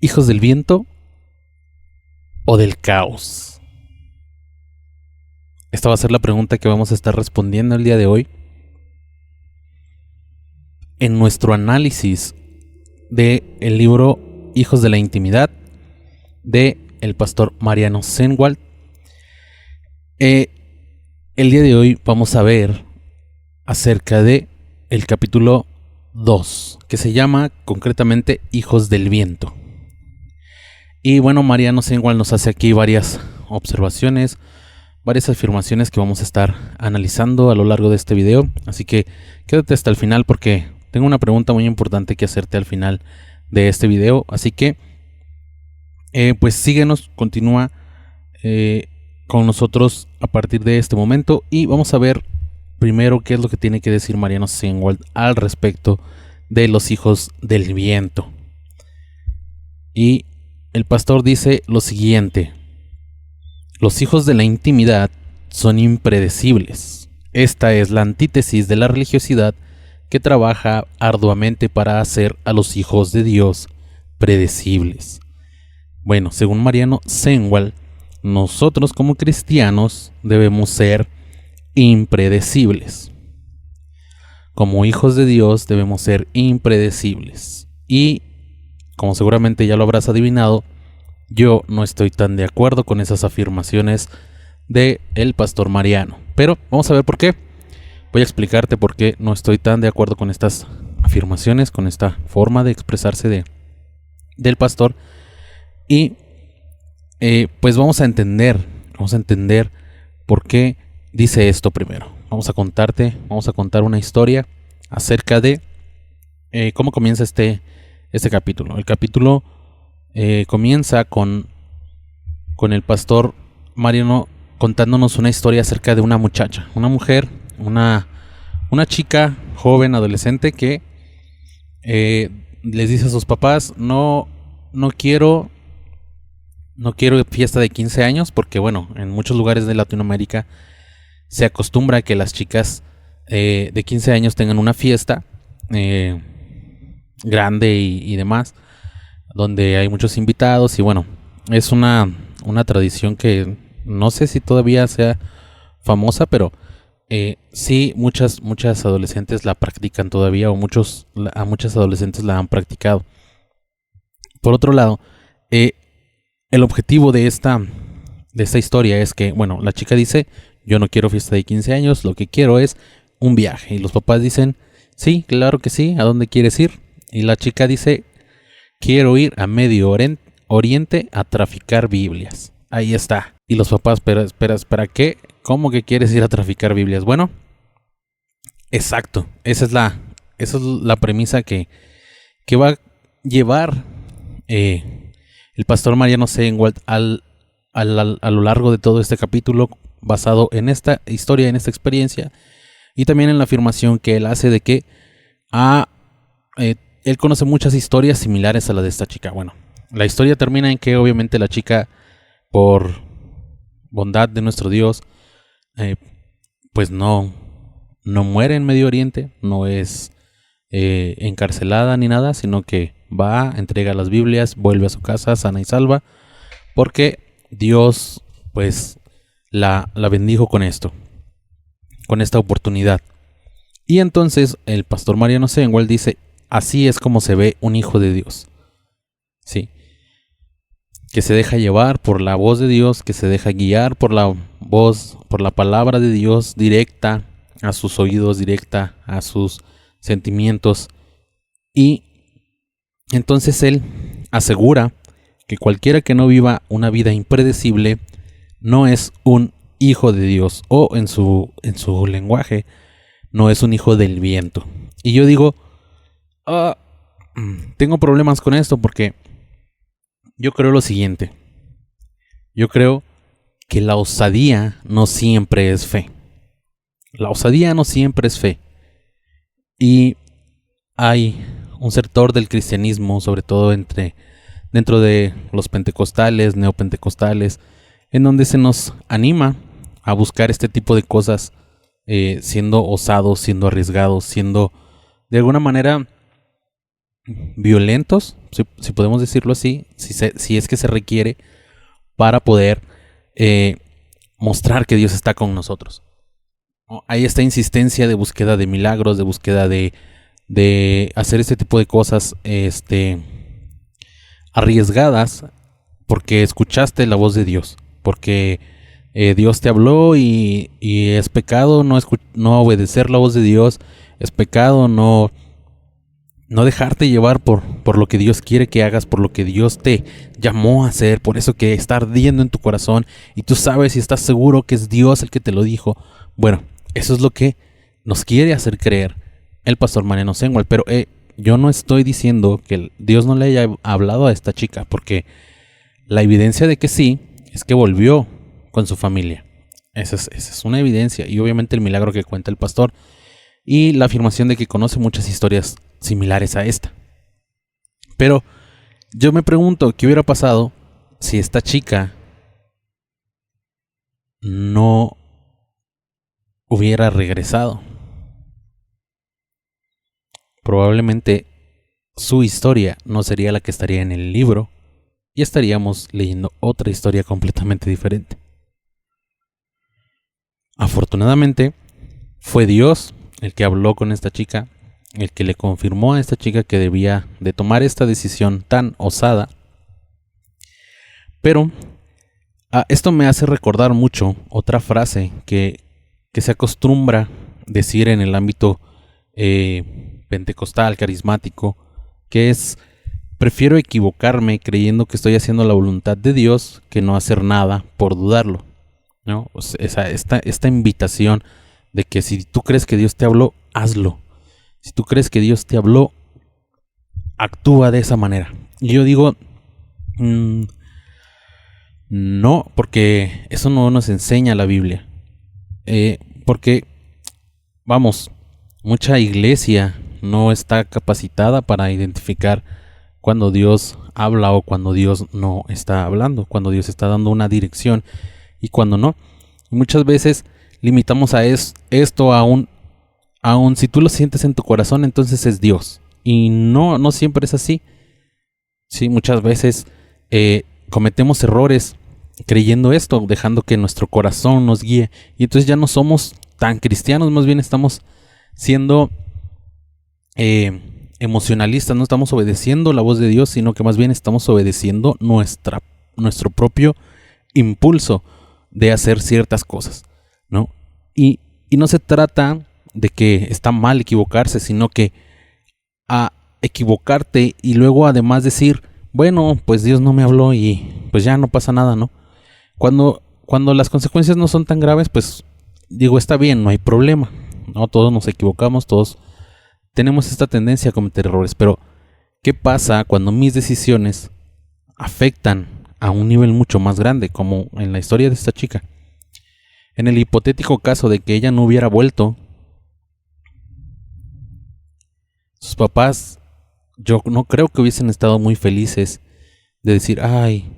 ¿Hijos del viento o del caos? Esta va a ser la pregunta que vamos a estar respondiendo el día de hoy en nuestro análisis del libro Hijos de la Intimidad de el pastor Mariano Zengwalt. El día de hoy vamos a ver acerca de el capítulo 2, que se llama concretamente Hijos del Viento. Y bueno, Mariano Zengwalt nos hace aquí varias observaciones, varias afirmaciones que vamos a estar analizando a lo largo de este video. Así que quédate hasta el final porque tengo una pregunta muy importante que hacerte al final de este video. Así que pues síguenos, continúa con nosotros a partir de este momento y vamos a ver primero qué es lo que tiene que decir Mariano Zengwalt al respecto de los hijos del viento. Y el pastor dice lo siguiente: los hijos de la intimidad son impredecibles. Esta es la antítesis de la religiosidad que trabaja arduamente para hacer a los hijos de Dios predecibles. Bueno, según Mariano Zengwalt, nosotros como cristianos debemos ser impredecibles. Como hijos de Dios debemos ser impredecibles. Y, como seguramente ya lo habrás adivinado, yo no estoy tan de acuerdo con esas afirmaciones de el pastor Mariano. Pero vamos a ver por qué. Voy a explicarte por qué no estoy tan de acuerdo con estas afirmaciones, con esta forma de expresarse del pastor. Y pues vamos a entender por qué dice esto primero. Vamos a contar una historia acerca de cómo comienza este capítulo. El capítulo comienza con el pastor Mariano contándonos una historia acerca de una muchacha, una mujer, una chica joven, adolescente que les dice a sus papás: no quiero fiesta de 15 años, porque bueno, en muchos lugares de Latinoamérica se acostumbra a que las chicas de 15 años tengan una fiesta grande y demás, donde hay muchos invitados. Y bueno, es una tradición que no sé si todavía sea famosa, pero sí, muchas adolescentes la practican todavía, o a muchas adolescentes la han practicado. Por otro lado, el objetivo de esta historia es que, bueno, la chica dice: yo no quiero fiesta de 15 años, lo que quiero es un viaje. Y los papás dicen: sí, claro que sí, ¿a dónde quieres ir? Y la chica dice: quiero ir a Medio Oriente a traficar Biblias. Ahí está. Y los papás: espera, ¿qué? ¿Cómo que quieres ir a traficar Biblias? Bueno, exacto. Esa es la premisa que va a llevar el pastor Mariano Zengwalt a lo largo de todo este capítulo, basado en esta historia, en esta experiencia, y también en la afirmación que él hace de que él conoce muchas historias similares a la de esta chica. Bueno, la historia termina en que obviamente la chica, por bondad de nuestro Dios, pues no muere en Medio Oriente, no es encarcelada ni nada, sino que va, entrega las Biblias, vuelve a su casa sana y salva, porque Dios pues la bendijo con esto, con esta oportunidad. Y entonces el pastor Mariano Zengwalt dice: así es como se ve un hijo de Dios, ¿sí? Que se deja llevar por la voz de Dios, que se deja guiar por la voz, por la palabra de Dios, directa a sus oídos, directa a sus sentimientos. Y entonces él asegura que cualquiera que no viva una vida impredecible no es un hijo de Dios, o en su lenguaje, no es un hijo del viento. Y yo digo, tengo problemas con esto, porque yo creo lo siguiente: yo creo que la osadía no siempre es fe. La osadía no siempre es fe. Y hay un sector del cristianismo, sobre todo dentro de los pentecostales, neopentecostales, en donde se nos anima a buscar este tipo de cosas, siendo osados, siendo arriesgados, siendo de alguna manera violentos, si podemos decirlo así, si es que se requiere para poder mostrar que Dios está con nosotros. Hay esta insistencia de búsqueda de milagros, de búsqueda de hacer este tipo de cosas arriesgadas porque escuchaste la voz de Dios, porque Dios te habló y es pecado no obedecer la voz de Dios, es pecado no dejarte llevar por lo que Dios quiere que hagas, por lo que Dios te llamó a hacer, por eso que está ardiendo en tu corazón y tú sabes y estás seguro que es Dios el que te lo dijo. Bueno, eso es lo que nos quiere hacer creer el pastor Mariano Zengwalt, pero yo no estoy diciendo que Dios no le haya hablado a esta chica, porque la evidencia de que sí es que volvió con su familia. Esa es una evidencia, y obviamente el milagro que cuenta el pastor y la afirmación de que conoce muchas historias similares a esta. Pero yo me pregunto, ¿qué hubiera pasado si esta chica no hubiera regresado? Probablemente su historia no sería la que estaría en el libro y estaríamos leyendo otra historia completamente diferente. Afortunadamente, fue Dios el que habló con esta chica, el que le confirmó a esta chica que debía de tomar esta decisión tan osada. Pero esto me hace recordar mucho otra frase que se acostumbra decir en el ámbito pentecostal, carismático, que es: prefiero equivocarme creyendo que estoy haciendo la voluntad de Dios que no hacer nada por dudarlo, ¿no? O sea, esta invitación de que si tú crees que Dios te habló, hazlo. Si tú crees que Dios te habló, actúa de esa manera. Y yo digo, no, porque eso no nos enseña la Biblia. Porque, vamos, mucha iglesia no está capacitada para identificar cuando Dios habla o cuando Dios no está hablando, cuando Dios está dando una dirección y cuando no. Y muchas veces limitamos a esto a un si tú lo sientes en tu corazón, entonces es Dios. Y no siempre es así. Sí, muchas veces cometemos errores creyendo esto, dejando que nuestro corazón nos guíe. Y entonces ya no somos tan cristianos, más bien estamos siendo emocionalistas, no estamos obedeciendo la voz de Dios, sino que más bien estamos obedeciendo nuestro propio impulso de hacer ciertas cosas, ¿no? Y no se trata de que está mal equivocarse, sino que a equivocarte y luego además decir, bueno, pues Dios no me habló y pues ya no pasa nada, ¿no? Cuando las consecuencias no son tan graves, pues digo, está bien, no hay problema, ¿no? Todos nos equivocamos, todos tenemos esta tendencia a cometer errores, pero ¿qué pasa cuando mis decisiones afectan a un nivel mucho más grande, como en la historia de esta chica? En el hipotético caso de que ella no hubiera vuelto, sus papás, yo no creo que hubiesen estado muy felices de decir, ay,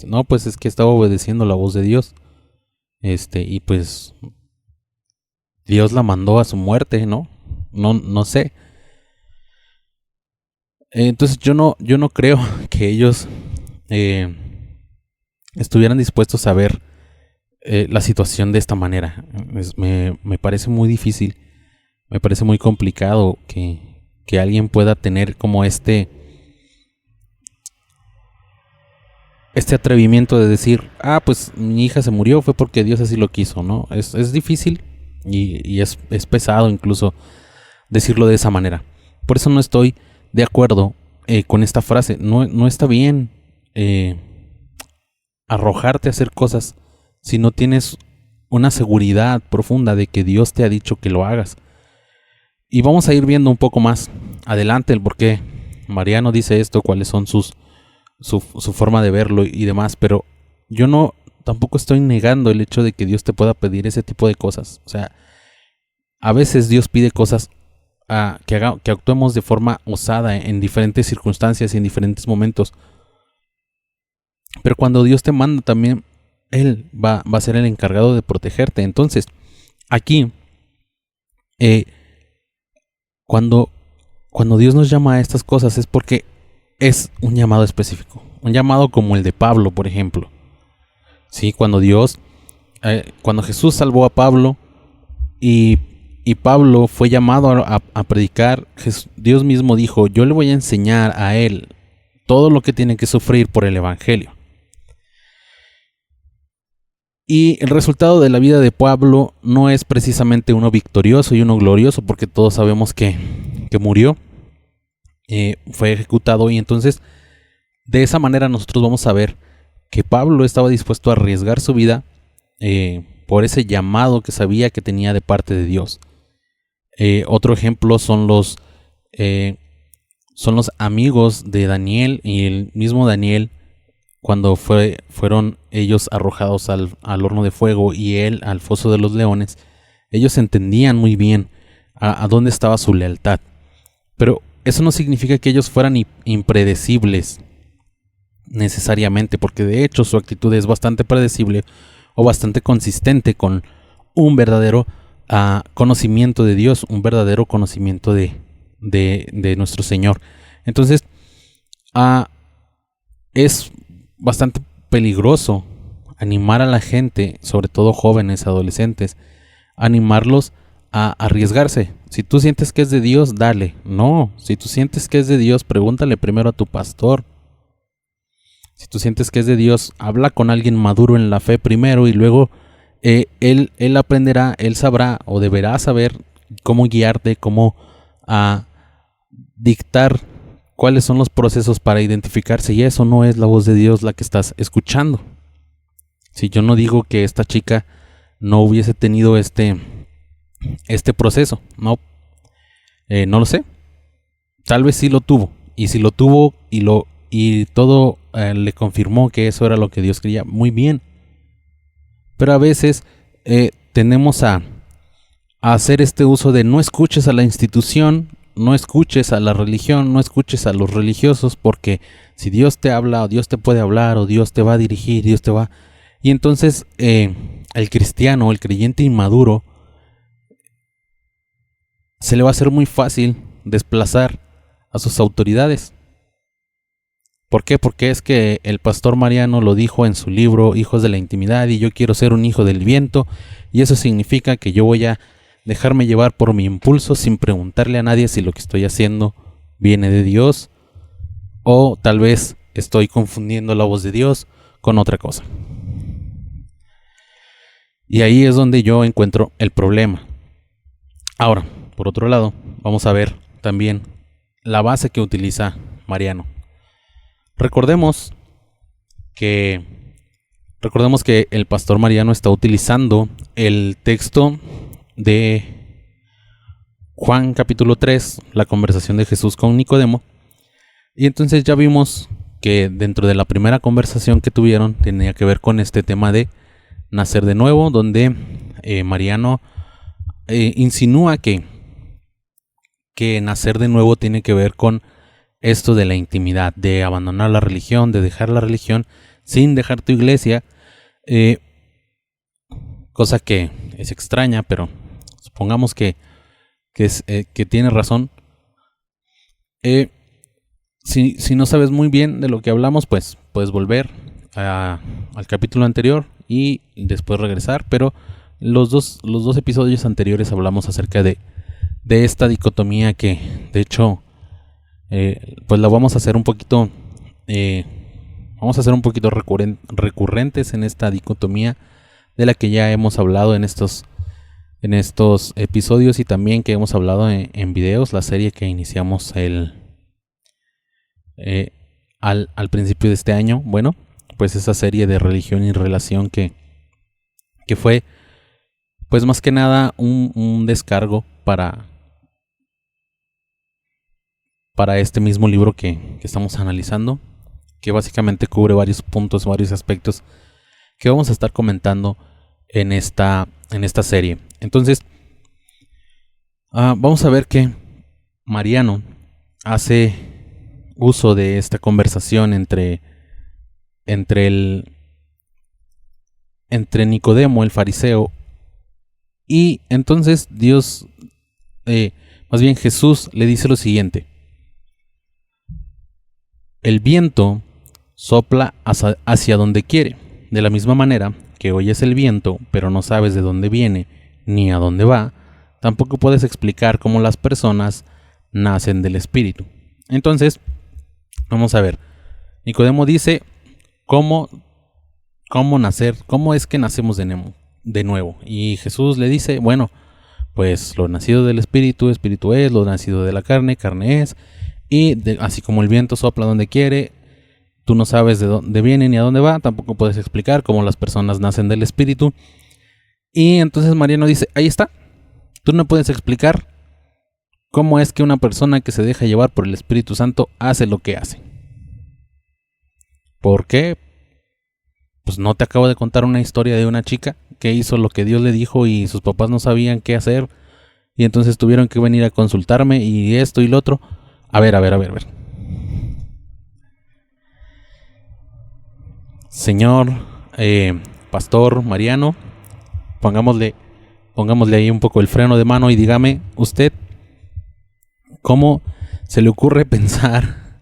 no, pues es que estaba obedeciendo la voz de Dios, y pues Dios la mandó a su muerte, ¿no? No sé. Entonces yo no creo que ellos estuvieran dispuestos a ver la situación de esta manera. Me parece muy difícil, me parece muy complicado que alguien pueda tener como este atrevimiento de decir, pues mi hija se murió, fue porque Dios así lo quiso, ¿no? Es difícil y es pesado incluso decirlo de esa manera. Por eso no estoy de acuerdo con esta frase. No está bien arrojarte a hacer cosas si no tienes una seguridad profunda de que Dios te ha dicho que lo hagas. Y vamos a ir viendo un poco más adelante el por qué Mariano dice esto, cuáles son su forma de verlo y demás, pero yo tampoco estoy negando el hecho de que Dios te pueda pedir ese tipo de cosas. O sea, a veces Dios pide cosas que actuemos de forma osada en diferentes circunstancias y en diferentes momentos. Pero cuando Dios te manda también, Él va a ser el encargado de protegerte. Entonces, aquí, cuando cuando Dios nos llama a estas cosas es porque es un llamado específico. Un llamado como el de Pablo, por ejemplo. Sí, cuando Jesús salvó a Pablo y Pablo fue llamado a predicar, Dios mismo dijo: yo le voy a enseñar a él todo lo que tiene que sufrir por el evangelio. Y el resultado de la vida de Pablo no es precisamente uno victorioso y uno glorioso, porque todos sabemos que murió, fue ejecutado, y entonces de esa manera nosotros vamos a ver que Pablo estaba dispuesto a arriesgar su vida por ese llamado que sabía que tenía de parte de Dios. Otro ejemplo son los amigos de Daniel y el mismo Daniel, cuando fueron ellos arrojados al horno de fuego y él al foso de los leones. Ellos entendían muy bien a dónde estaba su lealtad. Pero eso no significa que ellos fueran impredecibles necesariamente, porque de hecho su actitud es bastante predecible o bastante consistente con un verdadero conocimiento de Dios, un verdadero conocimiento de nuestro Señor. Entonces, es bastante peligroso animar a la gente, sobre todo jóvenes, adolescentes, animarlos a arriesgarse. Si tú sientes que es de Dios, dale. No, si tú sientes que es de Dios, pregúntale primero a tu pastor. Si tú sientes que es de Dios, habla con alguien maduro en la fe primero, y luego él aprenderá, él sabrá o deberá saber cómo guiarte, cómo dictar cuáles son los procesos para identificar si eso no es la voz de Dios la que estás escuchando. Si yo no digo que esta chica no hubiese tenido este proceso, no lo sé. Tal vez sí lo tuvo, y si lo tuvo y todo le confirmó que eso era lo que Dios quería, muy bien. Pero a veces tendemos a hacer este uso de: no escuches a la institución, no escuches a la religión, no escuches a los religiosos, porque si Dios te habla, o Dios te puede hablar, o Dios te va a dirigir, Dios te va... Y entonces el cristiano, el creyente inmaduro, se le va a hacer muy fácil desplazar a sus autoridades. ¿Por qué? Porque es que el pastor Mariano lo dijo en su libro Hijos de la Intimidad, y yo quiero ser un hijo del viento, y eso significa que yo voy a dejarme llevar por mi impulso sin preguntarle a nadie si lo que estoy haciendo viene de Dios, o tal vez estoy confundiendo la voz de Dios con otra cosa. Y ahí es donde yo encuentro el problema. Ahora, por otro lado, vamos a ver también la base que utiliza Mariano. Recordemos que el pastor Mariano está utilizando el texto de Juan capítulo 3, la conversación de Jesús con Nicodemo. Y entonces ya vimos que dentro de la primera conversación que tuvieron tenía que ver con este tema de nacer de nuevo, donde Mariano insinúa que nacer de nuevo tiene que ver con esto de la intimidad, de abandonar la religión, de dejar la religión sin dejar tu iglesia, cosa que es extraña, pero supongamos que tiene razón. Si no sabes muy bien de lo que hablamos, pues puedes volver al capítulo anterior y después regresar, pero los dos episodios anteriores hablamos acerca de esta dicotomía que, de hecho, pues la vamos a hacer un poquito recurrentes en esta dicotomía, de la que ya hemos hablado en estos episodios, y también que hemos hablado en videos, la serie que iniciamos al principio de este año. Bueno, pues esa serie de religión y relación que fue, pues más que nada un descargo para este mismo libro que estamos analizando, que básicamente cubre varios puntos, varios aspectos que vamos a estar comentando en esta serie. Entonces, vamos a ver que Mariano hace uso de esta conversación entre Nicodemo, el fariseo, y entonces Dios, Más bien Jesús le dice lo siguiente: el viento sopla hacia donde quiere. De la misma manera que oyes el viento, pero no sabes de dónde viene ni a dónde va, tampoco puedes explicar cómo las personas nacen del Espíritu. Entonces, vamos a ver. Nicodemo dice cómo nacer, cómo es que nacemos de nuevo. Y Jesús le dice, bueno, pues lo nacido del Espíritu, Espíritu es, lo nacido de la carne, carne es. Y así como el viento sopla donde quiere, tú no sabes de dónde viene ni a dónde va, tampoco puedes explicar cómo las personas nacen del Espíritu. Y entonces Mariano dice, ahí está, tú no puedes explicar cómo es que una persona que se deja llevar por el Espíritu Santo hace lo que hace. ¿Por qué? Pues no te acabo de contar una historia de una chica que hizo lo que Dios le dijo y sus papás no sabían qué hacer y entonces tuvieron que venir a consultarme y esto y lo otro. A ver. Señor Pastor Mariano, pongámosle ahí un poco el freno de mano y dígame usted, ¿cómo se le ocurre pensar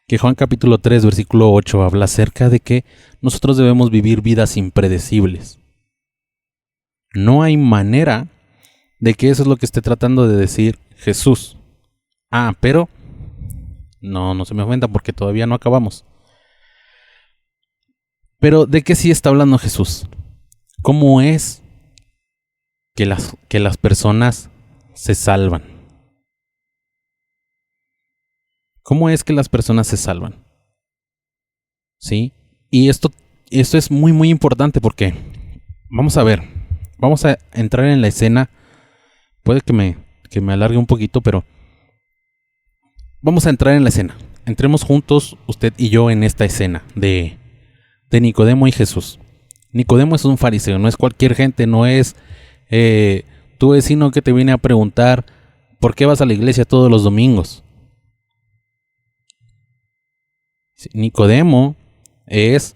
que Juan capítulo 3 versículo 8 habla acerca de que nosotros debemos vivir vidas impredecibles? No hay manera de que eso es lo que esté tratando de decir Jesús. Pero no se me ofenda porque todavía no acabamos. Pero ¿de qué sí está hablando Jesús? ¿Cómo es que las personas se salvan? ¿Cómo es que las personas se salvan? ¿Sí? Y esto es muy muy importante porque vamos a entrar en la escena. Puede que me alargue un poquito, pero vamos a entrar en la escena. Entremos juntos, usted y yo, en esta escena de Nicodemo y Jesús. Nicodemo es un fariseo, no es cualquier gente, no es tu vecino que te viene a preguntar ¿por qué vas a la iglesia todos los domingos? Nicodemo es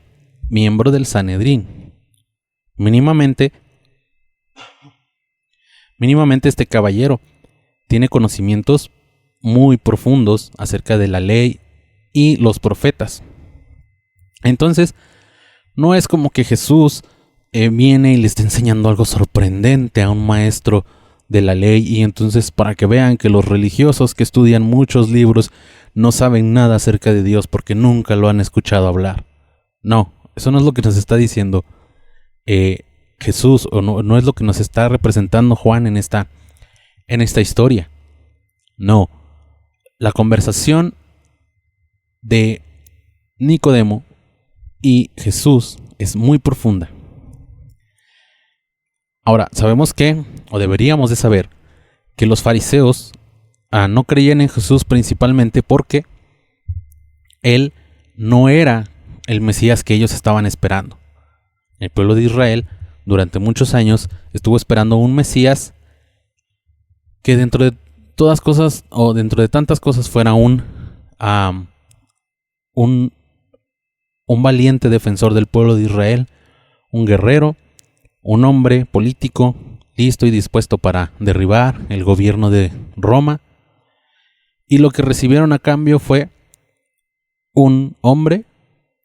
miembro del Sanedrín. Mínimamente este caballero tiene conocimientos muy profundos acerca de la ley y los profetas. Entonces, no es como que Jesús viene y le está enseñando algo sorprendente a un maestro de la ley y entonces para que vean que los religiosos que estudian muchos libros no saben nada acerca de Dios porque nunca lo han escuchado hablar. No, eso no es lo que nos está diciendo Jesús, o no es lo que nos está representando Juan en esta historia. No, la conversación de Nicodemo y Jesús es muy profunda. Ahora, sabemos que, o deberíamos de saber, que los fariseos no creían en Jesús principalmente porque él no era el Mesías que ellos estaban esperando. El pueblo de Israel durante muchos años estuvo esperando un Mesías que dentro de todas cosas, o dentro de tantas cosas, fuera un valiente defensor del pueblo de Israel, un guerrero, un hombre político listo y dispuesto para derribar el gobierno de Roma. Y lo que recibieron a cambio fue un hombre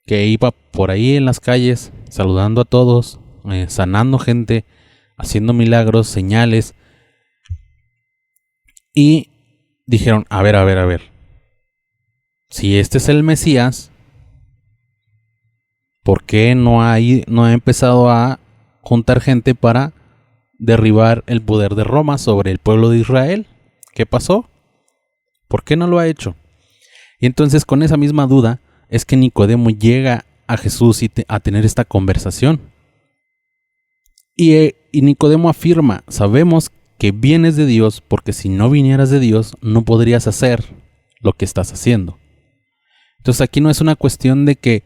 que iba por ahí en las calles saludando a todos, sanando gente, haciendo milagros, señales. Y dijeron, a ver, si este es el Mesías, ¿por qué no ha empezado a juntar gente para derribar el poder de Roma sobre el pueblo de Israel? ¿Qué pasó? ¿Por qué no lo ha hecho? Y entonces con esa misma duda es que Nicodemo llega a Jesús a tener esta conversación. Y Nicodemo afirma, sabemos que vienes de Dios porque si no vinieras de Dios no podrías hacer lo que estás haciendo. Entonces aquí no es una cuestión de que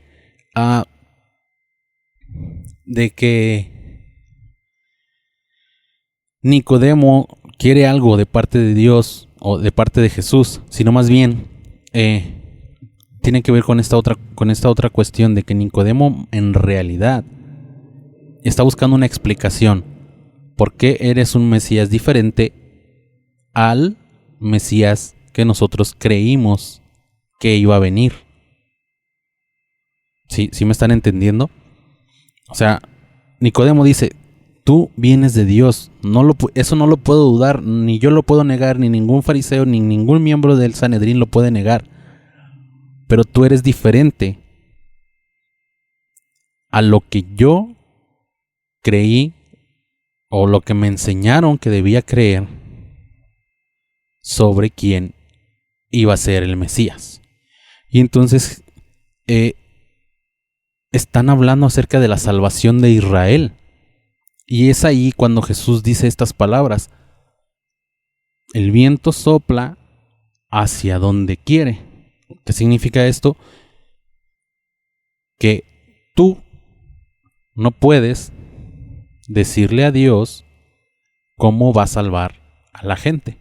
Nicodemo quiere algo de parte de Dios o de parte de Jesús, sino más bien tiene que ver con esta otra cuestión de que Nicodemo en realidad está buscando una explicación. ¿Por qué eres un Mesías diferente al Mesías que nosotros creímos que iba a venir. ¿Sí me están entendiendo? O sea, Nicodemo dice, tú vienes de Dios. Eso no lo puedo dudar, ni yo lo puedo negar, ni ningún fariseo, ni ningún miembro del Sanedrín lo puede negar. Pero tú eres diferente a lo que yo creí o lo que me enseñaron que debía creer sobre quién iba a ser el Mesías. Y entonces están hablando acerca de la salvación de Israel. Y es ahí cuando Jesús dice estas palabras: el viento sopla hacia donde quiere. ¿Qué significa esto? Que tú no puedes decirle a Dios cómo va a salvar a la gente.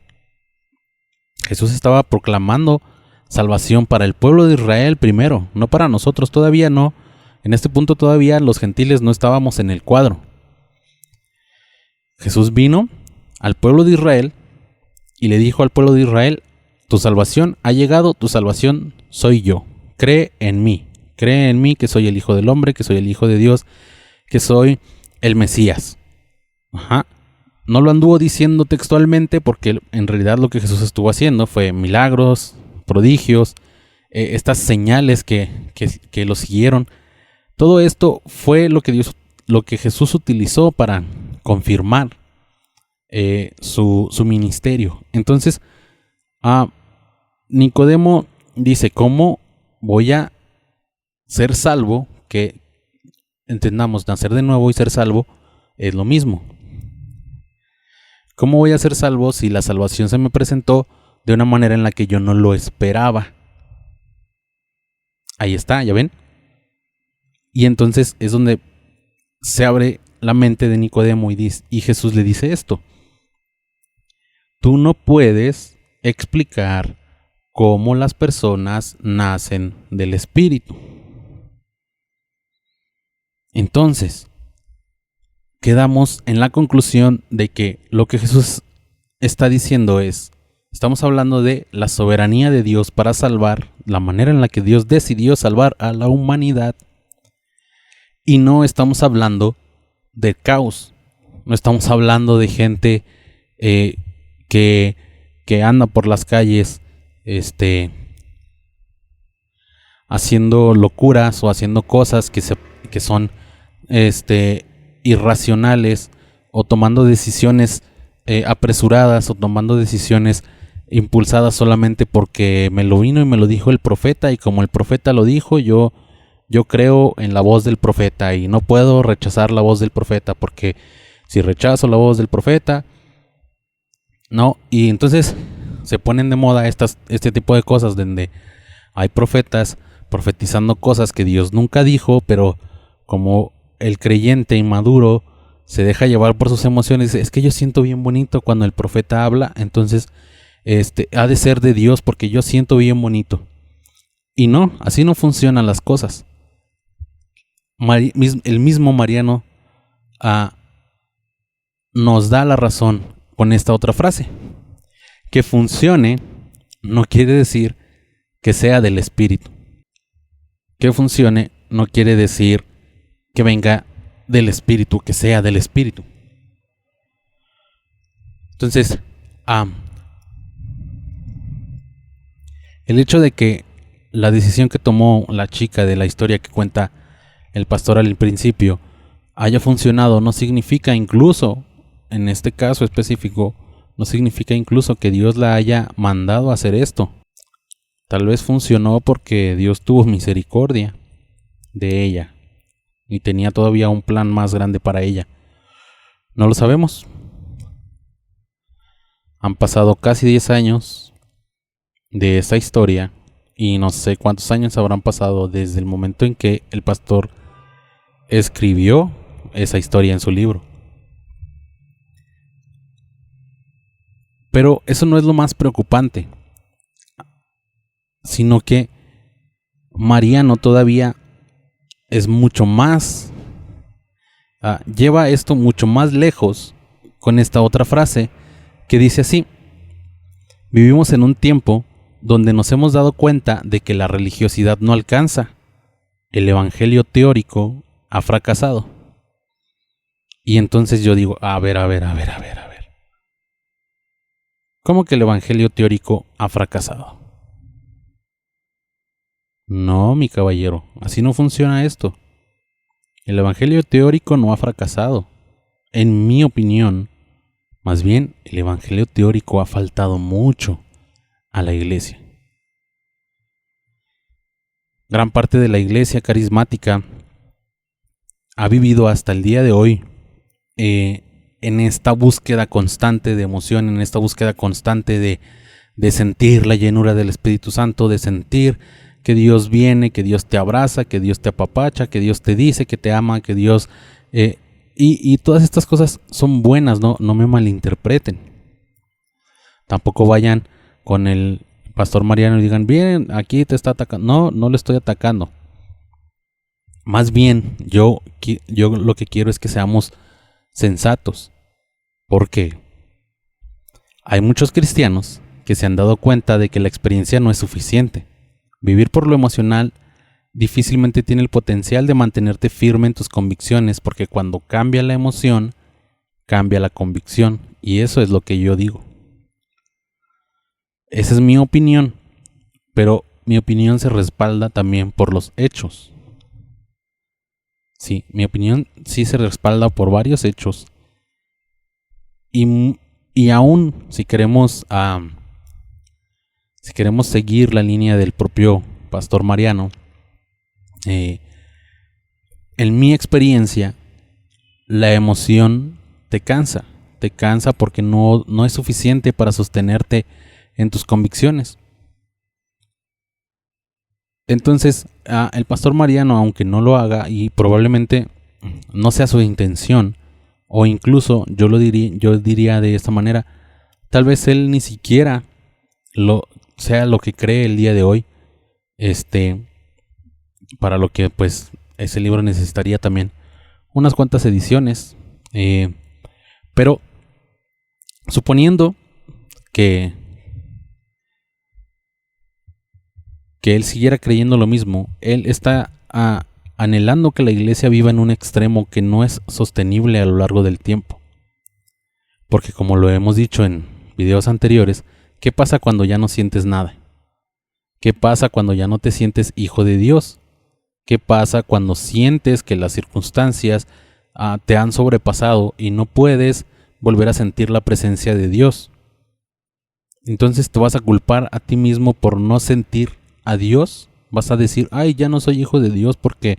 Jesús estaba proclamando salvación para el pueblo de Israel primero, no para nosotros, todavía no. En este punto todavía los gentiles no estábamos en el cuadro. Jesús vino al pueblo de Israel y le dijo al pueblo de Israel: tu salvación ha llegado, tu salvación soy yo. Cree en mí que soy el Hijo del Hombre, que soy el Hijo de Dios, que soy el Mesías. No lo anduvo diciendo textualmente, porque en realidad lo que Jesús estuvo haciendo fue milagros, prodigios, estas señales que lo siguieron. Todo esto fue lo que Jesús utilizó para confirmar su ministerio. Entonces, Nicodemo dice: ¿cómo voy a ser salvo? Que entendamos, nacer de nuevo y ser salvo es lo mismo. ¿Cómo voy a ser salvo si la salvación se me presentó de una manera en la que yo no lo esperaba? Ahí está, ¿ya ven? Y entonces es donde se abre la mente de Nicodemo y Jesús le dice esto: tú no puedes explicar cómo las personas nacen del Espíritu. Entonces, quedamos en la conclusión de que lo que Jesús está diciendo estamos hablando de la soberanía de Dios para salvar, la manera en la que Dios decidió salvar a la humanidad. Y no estamos hablando de caos, no estamos hablando de gente que anda por las calles haciendo locuras o haciendo cosas que son irracionales, o tomando decisiones apresuradas, o tomando decisiones impulsadas solamente porque me lo vino y me lo dijo el profeta, y como el profeta lo dijo, yo creo en la voz del profeta y no puedo rechazar la voz del profeta, porque si rechazo la voz del profeta, no. Y entonces se ponen de moda este tipo de cosas donde hay profetas profetizando cosas que Dios nunca dijo, pero como el creyente inmaduro se deja llevar por sus emociones, es que yo siento bien bonito cuando el profeta habla, entonces ha de ser de Dios porque yo siento bien bonito. Y no, así no funcionan las cosas. El mismo Mariano nos da la razón con esta otra frase: que funcione no quiere decir que sea del Espíritu. Que funcione no quiere decir que venga del Espíritu, que sea del Espíritu. Entonces, el hecho de que la decisión que tomó la chica de la historia que cuenta el pastor al principio haya funcionado no significa, incluso en este caso específico, no significa incluso que Dios la haya mandado a hacer esto. Tal vez funcionó porque Dios tuvo misericordia de ella y tenía todavía un plan más grande para ella. No lo sabemos. Han pasado casi 10 años de esa historia y no sé cuántos años habrán pasado desde el momento en que el pastor escribió esa historia en su libro. Pero eso no es lo más preocupante, sino que Mariano todavía es mucho más, lleva esto mucho más lejos con esta otra frase que dice así: Vivimos en un tiempo donde nos hemos dado cuenta de que la religiosidad no alcanza. El evangelio teórico ha fracasado. Y entonces yo digo, a ver. ¿Cómo que el evangelio teórico ha fracasado? No, mi caballero, así no funciona esto. El evangelio teórico no ha fracasado. En mi opinión, más bien, el evangelio teórico ha faltado mucho a la iglesia. Gran parte de la iglesia carismática ha vivido hasta el día de hoy en esta búsqueda constante de emoción, en esta búsqueda constante de sentir la llenura del Espíritu Santo, de sentir que Dios viene, que Dios te abraza, que Dios te apapacha, que Dios te dice que te ama, que Dios... y todas estas cosas son buenas, no me malinterpreten. Tampoco vayan con el pastor Mariano y digan, bien, aquí te está atacando. No le estoy atacando. Más bien, yo lo que quiero es que seamos sensatos. Porque hay muchos cristianos que se han dado cuenta de que la experiencia no es suficiente. Vivir por lo emocional difícilmente tiene el potencial de mantenerte firme en tus convicciones, porque cuando cambia la emoción, cambia la convicción. Y eso es lo que yo digo. Esa es mi opinión, pero mi opinión se respalda también por los hechos. Sí, mi opinión sí se respalda por varios hechos. Y aún si queremos seguir la línea del propio pastor Mariano, en mi experiencia, la emoción te cansa porque no es suficiente para sostenerte en tus convicciones. Entonces, el pastor Mariano, aunque no lo haga y probablemente no sea su intención, o incluso yo diría de esta manera, tal vez él ni siquiera sea lo que cree el día de hoy, para lo que pues ese libro necesitaría también unas cuantas ediciones, pero suponiendo que él siguiera creyendo lo mismo, él está anhelando que la iglesia viva en un extremo que no es sostenible a lo largo del tiempo. Porque como lo hemos dicho en videos anteriores, ¿qué pasa cuando ya no sientes nada? ¿Qué pasa cuando ya no te sientes hijo de Dios? ¿Qué pasa cuando sientes que las circunstancias te han sobrepasado y no puedes volver a sentir la presencia de Dios? Entonces te vas a culpar a ti mismo por no sentir a Dios. Vas a decir, ay, ya no soy hijo de Dios porque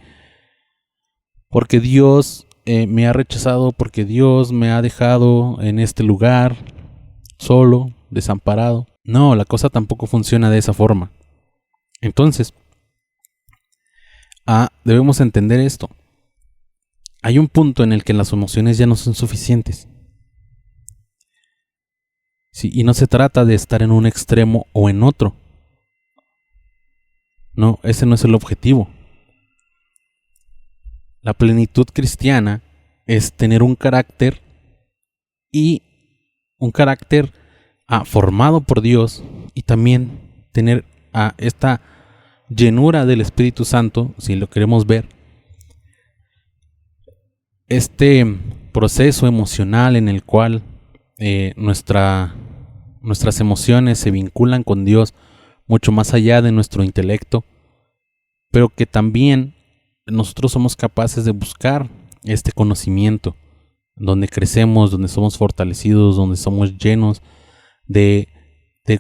Dios me ha rechazado, porque Dios me ha dejado en este lugar solo, desamparado. No, la cosa tampoco funciona de esa forma. Entonces, debemos entender esto. Hay un punto en el que las emociones ya no son suficientes. Sí, y no se trata de estar en un extremo o en otro. No, ese no es el objetivo. La plenitud cristiana es tener un carácter formado por Dios, y también tener esta llenura del Espíritu Santo, si lo queremos ver. Este proceso emocional en el cual nuestras emociones se vinculan con Dios mucho más allá de nuestro intelecto, pero que también nosotros somos capaces de buscar este conocimiento, donde crecemos, donde somos fortalecidos, donde somos llenos de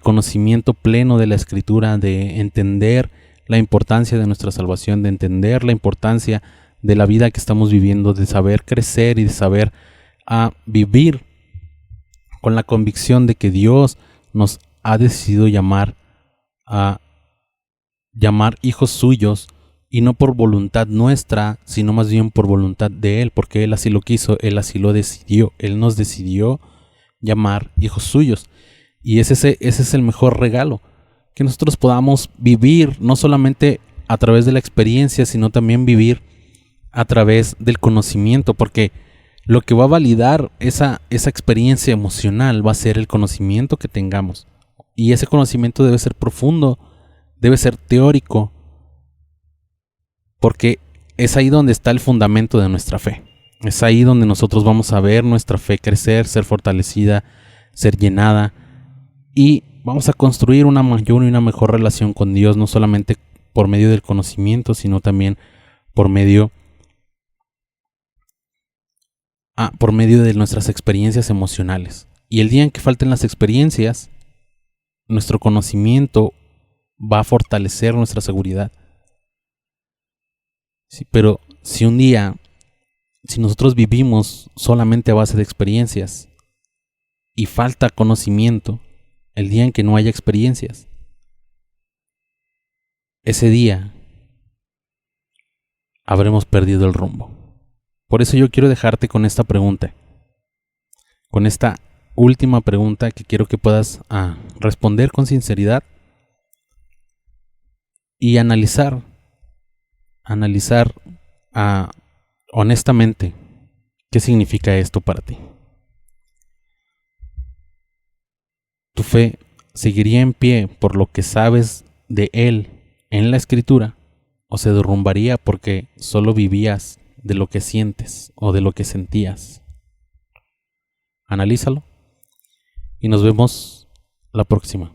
conocimiento pleno de la Escritura, de entender la importancia de nuestra salvación, de entender la importancia de la vida que estamos viviendo, de saber crecer y de saber vivir con la convicción de que Dios nos ha decidido llamar hijos suyos, y no por voluntad nuestra, sino más bien por voluntad de Él, porque Él así lo quiso, Él así lo decidió, Él nos decidió llamar hijos suyos. Y ese es el mejor regalo, que nosotros podamos vivir no solamente a través de la experiencia, sino también vivir a través del conocimiento, porque lo que va a validar esa experiencia emocional va a ser el conocimiento que tengamos. Y ese conocimiento debe ser profundo, debe ser teórico, porque es ahí donde está el fundamento de nuestra fe. Es ahí donde nosotros vamos a ver nuestra fe crecer, ser fortalecida, ser llenada, y vamos a construir una mayor y una mejor relación con Dios, no solamente por medio del conocimiento, sino también por medio de nuestras experiencias emocionales. Y el día en que falten las experiencias, nuestro conocimiento va a fortalecer nuestra seguridad. Sí, pero si nosotros vivimos solamente a base de experiencias y falta conocimiento, el día en que no haya experiencias, ese día habremos perdido el rumbo. Por eso yo quiero dejarte con esta pregunta, con esta última pregunta que quiero que puedas responder con sinceridad y analizar honestamente qué significa esto para ti. ¿Tu fe seguiría en pie por lo que sabes de Él en la Escritura, o se derrumbaría porque solo vivías de lo que sientes o de lo que sentías? Analízalo y nos vemos la próxima.